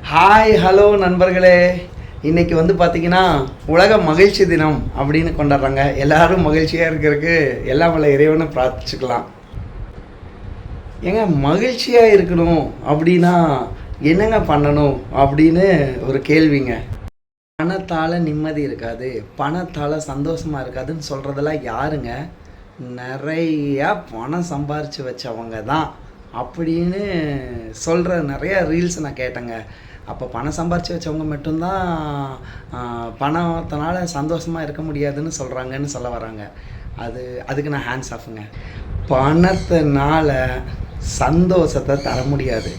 Hi hello நண்பர்களே, இன்றைக்கி பார்த்திங்கன்னா உலக மகிழ்ச்சி தினம் அப்படின்னு கொண்டாடுறாங்க. எல்லோரும் மகிழ்ச்சியாக இருக்கிறதுக்கு எல்லாம் வல்ல இறைவனை பிரார்த்திச்சுக்கலாம். ஏங்க மகிழ்ச்சியாக இருக்கணும் அப்படின்னா என்னங்க பண்ணணும் அப்படின்னு ஒரு கேள்விங்க. பணத்தால் நிம்மதி இருக்காது, பணத்தால் சந்தோஷமாக இருக்காதுன்னு சொல்கிறதெல்லாம் யாருங்க? நிறையா பணம் சம்பாரித்து வச்சவங்க தான் அப்படின்னு சொல்கிற நிறையா ரீல்ஸ் நான் கேட்டேங்க. அப்போ பணம் சம்பாரித்து வச்சவங்க மட்டும்தான் பணத்தினால சந்தோஷமாக இருக்க முடியாதுன்னு சொல்கிறாங்கன்னு சொல்ல வராங்க. அதுக்கு நான் ஹேண்ட்ஸ் ஆஃபுங்க. பணத்தினால சந்தோஷத்தை தர முடியாது,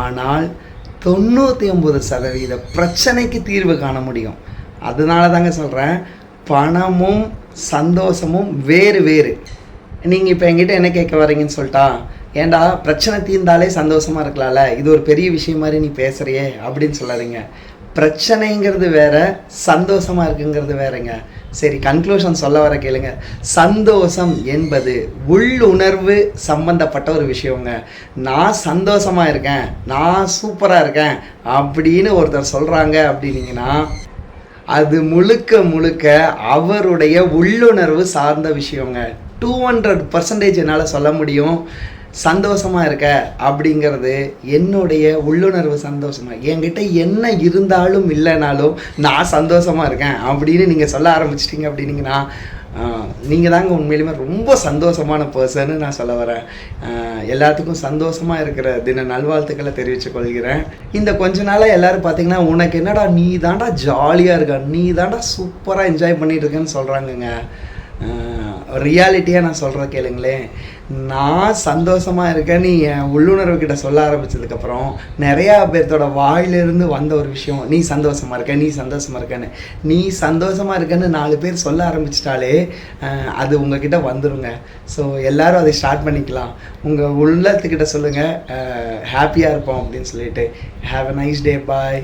ஆனால் 99% பிரச்சனைக்கு தீர்வு காண முடியும். அதனால தாங்க சொல்கிறேன், பணமும் சந்தோஷமும் வேறு வேறு. நீங்கள் இப்போ என்கிட்ட என்ன கேட்க வரீங்கன்னு சொல்லிட்டா, ஏண்டா பிரச்சனை தீர்ந்தாலே சந்தோஷமாக இருக்கலாம்ல, இது ஒரு பெரிய விஷயம் மாதிரி நீ பேசுகிறியே அப்படின்னு சொல்லாதீங்க. பிரச்சனைங்கிறது வேற, சந்தோஷமாக இருக்குங்கிறது வேறங்க. சரி, கன்க்ளூஷன் சொல்ல வர கேளுங்க. சந்தோஷம் என்பது உள்ளுணர்வு சம்பந்தப்பட்ட ஒரு விஷயங்க. நான் சந்தோஷமாக இருக்கேன், நான் சூப்பராக இருக்கேன் அப்படின்னு ஒருத்தர் சொல்கிறாங்க அப்படின்னீங்கன்னா, அது முழுக்க முழுக்க அவருடைய உள்ளுணர்வு சார்ந்த விஷயங்க. 200% என்னால் சொல்ல முடியும். சந்தோஷமாக இருக்க அப்படிங்கிறது என்னுடைய உள்ளுணர்வு சந்தோஷமாக. என்கிட்ட என்ன இருந்தாலும் இல்லைனாலும் நான் சந்தோஷமாக இருக்கேன் அப்படின்னு நீங்கள் சொல்ல ஆரம்பிச்சிட்டிங்க அப்படின்னீங்கன்னா, நீங்கள் தாங்க உண்மையிலுமே ரொம்ப சந்தோஷமான பர்சன்னு நான் சொல்ல வரேன். எல்லாத்துக்கும் சந்தோஷமாக இருக்கிற தின நல்வாழ்த்துக்களை தெரிவித்து கொள்கிறேன். இந்த கொஞ்ச நாளாக எல்லோரும் பார்த்தீங்கன்னா, உனக்கு என்னடா நீ தாண்டா ஜாலியாக இருக்க, நீ தாண்டா சூப்பராக என்ஜாய் பண்ணிகிட்டு இருக்கேன்னு சொல்கிறாங்கங்க. ரியாலிட்டியாக நான் சொல்கிற கேளுங்களேன். நான் சந்தோஷமாக இருக்கேன் நீ என் உள்ளுணர்வுக்கிட்ட சொல்ல ஆரம்பித்ததுக்கப்புறம் நிறையா பேர்த்தோட வாயிலிருந்து வந்த ஒரு விஷயம், நீ சந்தோஷமாக இருக்க, நீ சந்தோஷமாக இருக்கேன்னு. நீ சந்தோஷமாக இருக்கேன்னு 4 பேர் சொல்ல ஆரம்பிச்சிட்டாலே அது உங்ககிட்ட வந்துடுங்க. ஸோ எல்லோரும் அதை ஸ்டார்ட் பண்ணிக்கலாம். உங்கள் உள்ளத்துக்கிட்ட சொல்லுங்கள், ஹாப்பியாக இருப்போம் அப்படின்னு சொல்லிட்டு. Have a nice day, bye.